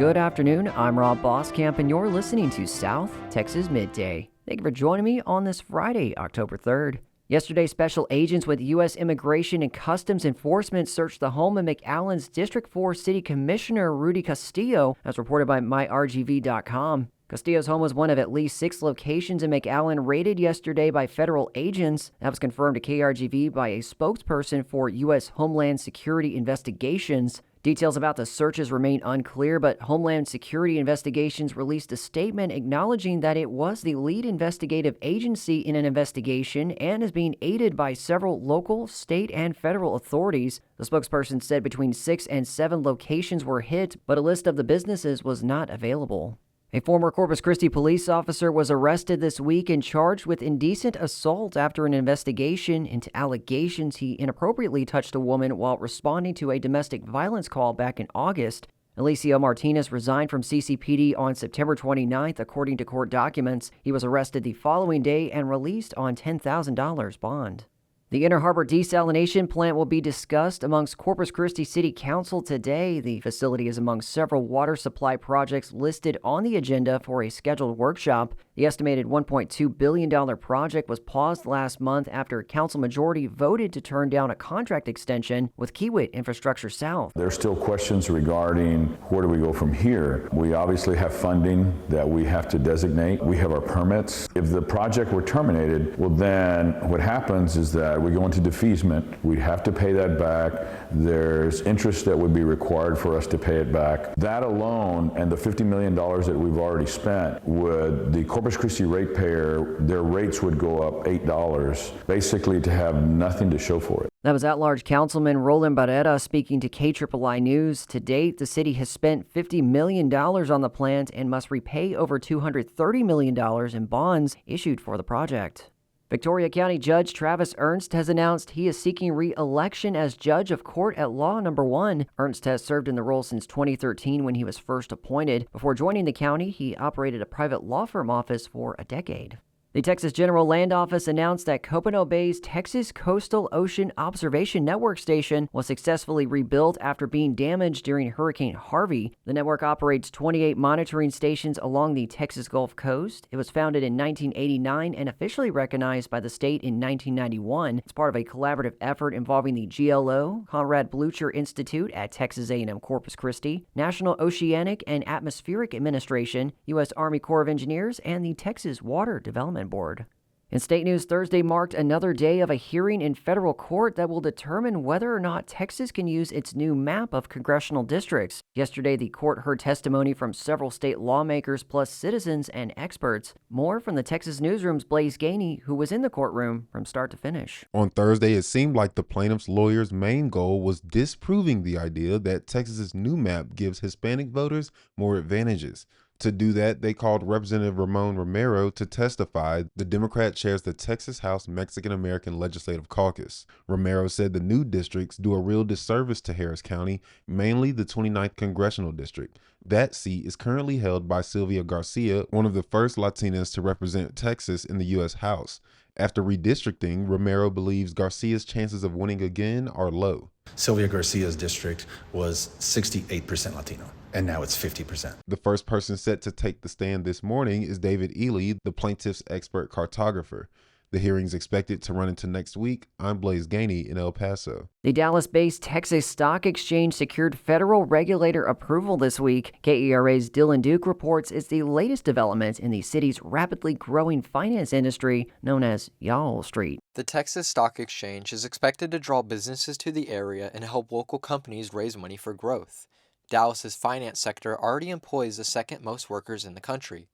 Good afternoon, I'm Rob Boskamp, and you're listening to South Texas Midday. Thank you for joining me on this Friday, October 3rd. Yesterday, special agents with U.S. Immigration and Customs Enforcement searched the home of McAllen's District 4 City Commissioner Rudy Castillo, as reported by myrgv.com. Castillo's home was one of at least 6 locations in McAllen raided yesterday by federal agents. That was confirmed to KRGV by a spokesperson for U.S. Homeland Security Investigations. Details about the searches remain unclear, but Homeland Security Investigations released a statement acknowledging that it was the lead investigative agency in an investigation and is being aided by several local, state, and federal authorities. The spokesperson said between 6 and 7 locations were hit, but a list of the businesses was not available. A former Corpus Christi police officer was arrested this week and charged with indecent assault after an investigation into allegations he inappropriately touched a woman while responding to a domestic violence call back in August. Alicio Martinez resigned from CCPD on September 29th, according to court documents. He was arrested the following day and released on $10,000 bond. The Inner Harbor desalination plant will be discussed amongst Corpus Christi City Council today. The facility is among several water supply projects listed on the agenda for a scheduled workshop. The estimated $1.2 billion project was paused last month after council majority voted to turn down a contract extension with Kiewit Infrastructure South. There are still questions regarding where do we go from here. We obviously have funding that we have to designate. We have our permits. If the project were terminated, well then what happens is that we go into defeasance. We have to pay that back. There's interest that would be required for us to pay it back. That alone and the $50 million that we've already spent, would the Corpus Christi ratepayer, their rates would go up $8, basically to have nothing to show for it. That was at-large Councilman Roland Barrera speaking to KIII News. To date, the city has spent $50 million on the plant and must repay over $230 million in bonds issued for the project. Victoria County Judge Travis Ernst has announced he is seeking re-election as Judge of Court at Law No. 1. Ernst has served in the role since 2013 when he was first appointed. Before joining the county, he operated a private law firm office for a decade. The Texas General Land Office announced that Copano Bay's Texas Coastal Ocean Observation Network station was successfully rebuilt after being damaged during Hurricane Harvey. The network operates 28 monitoring stations along the Texas Gulf Coast. It was founded in 1989 and officially recognized by the state in 1991. It's part of a collaborative effort involving the GLO, Conrad Blucher Institute at Texas A&M Corpus Christi, National Oceanic and Atmospheric Administration, U.S. Army Corps of Engineers, and the Texas Water Development Board. In state news, Thursday marked another day of a hearing in federal court that will determine whether or not Texas can use its new map of congressional districts. Yesterday, the court heard testimony from several state lawmakers plus citizens and experts. More from the Texas Newsroom's Blaze Gainey, who was in the courtroom from start to finish. On Thursday, it seemed like the plaintiff's lawyer's main goal was disproving the idea that Texas's new map gives Hispanic voters more advantages. To do that, they called Representative Ramon Romero to testify. The Democrat chairs the Texas House Mexican-American Legislative Caucus. Romero said the new districts do a real disservice to Harris County, mainly the 29th Congressional District. That seat is currently held by Sylvia Garcia, one of the first Latinas to represent Texas in the U.S. House. After redistricting, Romero believes Garcia's chances of winning again are low. Sylvia Garcia's district was 68% Latino, and now it's 50%. The first person set to take the stand this morning is David Ely, the plaintiff's expert cartographer. The hearing's expected to run into next week. I'm Blaze Gainey in El Paso. The Dallas-based Texas Stock Exchange secured federal regulator approval this week. KERA's Dylan Duke reports it's the latest development in the city's rapidly growing finance industry known as Y'all Street. The Texas Stock Exchange is expected to draw businesses to the area and help local companies raise money for growth. Dallas's finance sector already employs the second most workers in the country.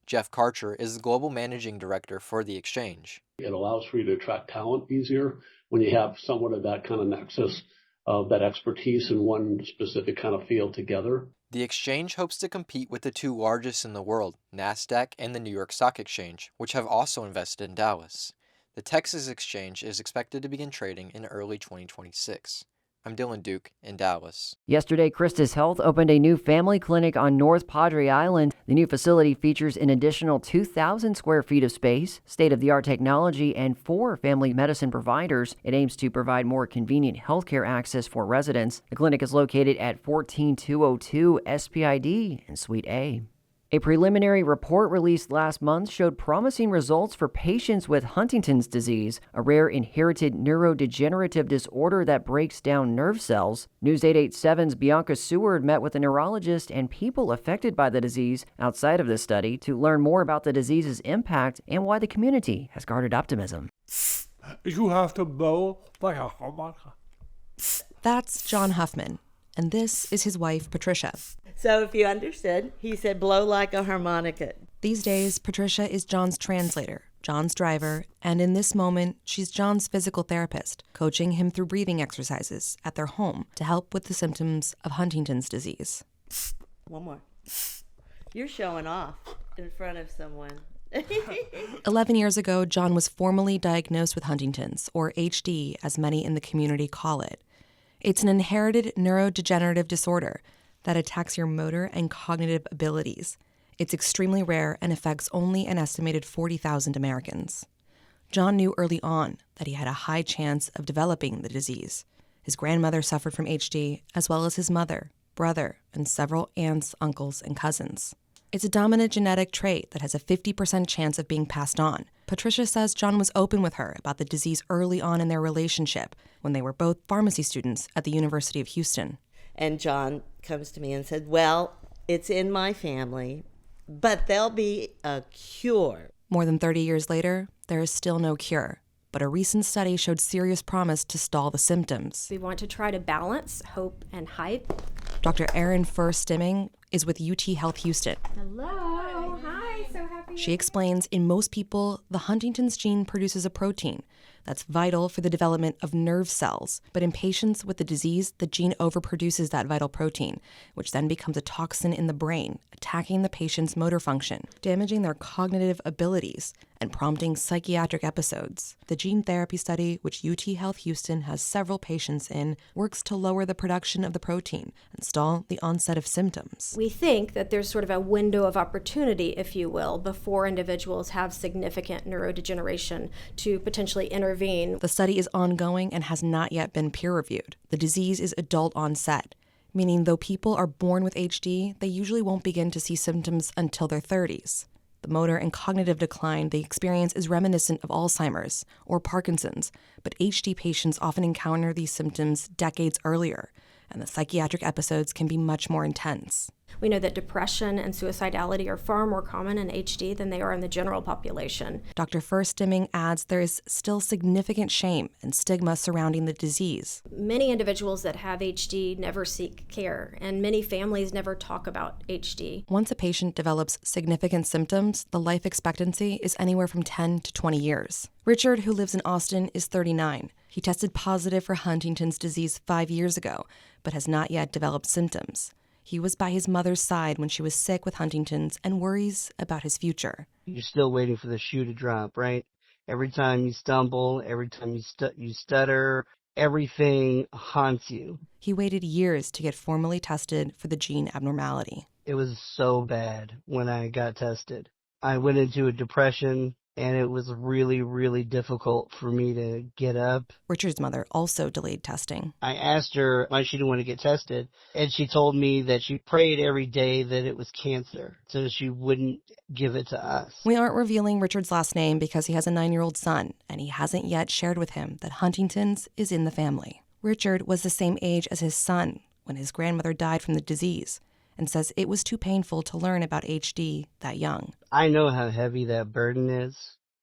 Jeff Karcher is the global managing director for the exchange. It allows for you to attract talent easier when you have somewhat of that kind of nexus of that expertise in one specific kind of field together. The exchange hopes to compete with the 2 largest in the world, NASDAQ and the New York Stock Exchange, which have also invested in Dallas. The Texas Exchange is expected to begin trading in early 2026. I'm Dylan Duke in Dallas. Yesterday, CHRISTUS Health opened a new family clinic on North Padre Island. The new facility features an additional 2,000 square feet of space, state-of-the-art technology, and 4 family medicine providers. It aims to provide more convenient healthcare access for residents. The clinic is located at 14202 SPID in Suite A. A preliminary report released last month showed promising results for patients with Huntington's disease, a rare inherited neurodegenerative disorder that breaks down nerve cells. News 887's Bianca Seward met with a neurologist and people affected by the disease outside of the study to learn more about the disease's impact and why the community has guarded optimism. You have to blow like a harmonica. That's John Huffman, and this is his wife, Patricia. So if you understood, he said, blow like a harmonica. These days, Patricia is John's translator, John's driver, and in this moment, she's John's physical therapist, coaching him through breathing exercises at their home to help with the symptoms of Huntington's disease. One more. You're showing off in front of someone. 11 years ago, John was formally diagnosed with Huntington's, or HD, as many in the community call it. It's an inherited neurodegenerative disorder that attacks your motor and cognitive abilities. It's extremely rare and affects only an estimated 40,000 Americans. John knew early on that he had a high chance of developing the disease. His grandmother suffered from HD, as well as his mother, brother, and several aunts, uncles, and cousins. It's a dominant genetic trait that has a 50% chance of being passed on. Patricia says John was open with her about the disease early on in their relationship when they were both pharmacy students at the University of Houston. And John comes to me and said, well, it's in my family, but there'll be a cure. More than 30 years later, there is still no cure, but a recent study showed serious promise to stall the symptoms. We want to try to balance hope and hype. Dr. Erin Furr-Stimming is with UT Health Houston. Hello. Hi. So happy. She explains in most people, the Huntington's gene produces a protein that's vital for the development of nerve cells. But in patients with the disease, the gene overproduces that vital protein, which then becomes a toxin in the brain, attacking the patient's motor function, damaging their cognitive abilities, and prompting psychiatric episodes. The gene therapy study, which UT Health Houston has several patients in, works to lower the production of the protein and stall the onset of symptoms. We think that there's sort of a window of opportunity, if you will, before individuals have significant neurodegeneration to potentially intervene. The study is ongoing and has not yet been peer-reviewed. The disease is adult onset, meaning though people are born with HD, they usually won't begin to see symptoms until their 30s. The motor and cognitive decline they experience is reminiscent of Alzheimer's or Parkinson's, but HD patients often encounter these symptoms decades earlier, and the psychiatric episodes can be much more intense. We know that depression and suicidality are far more common in HD than they are in the general population. Dr. Furr-Stimming adds there is still significant shame and stigma surrounding the disease. Many individuals that have HD never seek care, and many families never talk about HD. Once a patient develops significant symptoms, the life expectancy is anywhere from 10 to 20 years. Richard, who lives in Austin, is 39. He tested positive for Huntington's disease 5 years ago, but has not yet developed symptoms. He was by his mother's side when she was sick with Huntington's and worries about his future. You're still waiting for the shoe to drop, right? Every time you stumble, every time you stutter, everything haunts you. He waited years to get formally tested for the gene abnormality. It was so bad when I got tested. I went into a depression, and it was really, really difficult for me to get up. Richard's mother also delayed testing. I asked her why she didn't want to get tested, and she told me that she prayed every day that it was cancer, so she wouldn't give it to us. We aren't revealing Richard's last name because he has a 9-year-old son, and he hasn't yet shared with him that Huntington's is in the family. Richard was the same age as his son when his grandmother died from the disease, and says it was too painful to learn about HD that young. I know how heavy that burden is,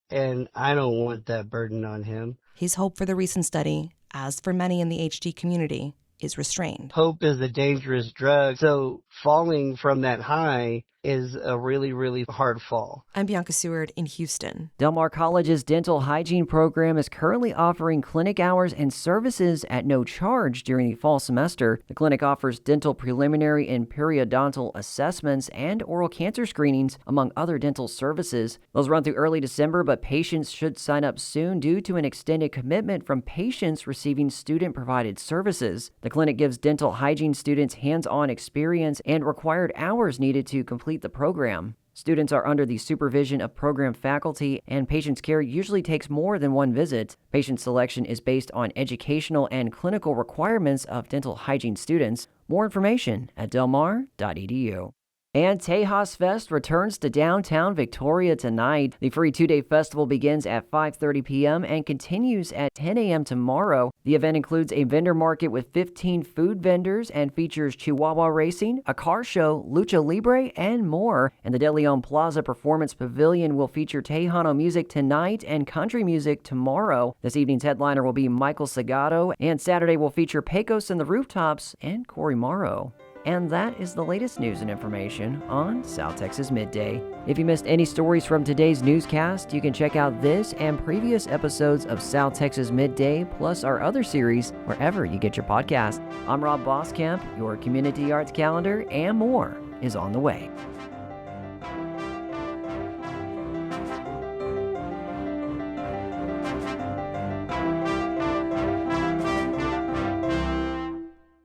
and I don't want that burden on him. His hope for the recent study, as for many in the HD community, is restrained. Hope is a dangerous drug, so falling from that high is a really, really hard fall. I'm Bianca Seward in Houston. Del Mar College's dental hygiene program is currently offering clinic hours and services at no charge during the fall semester. The clinic offers dental preliminary and periodontal assessments and oral cancer screenings, among other dental services. Those run through early December, but patients should sign up soon due to an extended commitment from patients receiving student-provided services. The clinic gives dental hygiene students hands-on experience and required hours needed to complete the program. Students are under the supervision of program faculty, and patient's care usually takes more than one visit. Patient selection is based on educational and clinical requirements of dental hygiene students. More information at delmar.edu. And Tejas Fest returns to downtown Victoria tonight. The free two-day festival begins at 5:30 p.m. and continues at 10 a.m. tomorrow. The event includes a vendor market with 15 food vendors and features Chihuahua racing, a car show, lucha libre, and more. And the De Leon Plaza Performance Pavilion will feature Tejano music tonight and country music tomorrow. This evening's headliner will be Michael Segato, and Saturday will feature Pecos and the Rooftops and Cory Morrow. And that is the latest news and information on South Texas Midday. If you missed any stories from today's newscast, you can check out this and previous episodes of South Texas Midday, plus our other series, wherever you get your podcast. I'm Rob Boskamp. Your community arts calendar and more is on the way.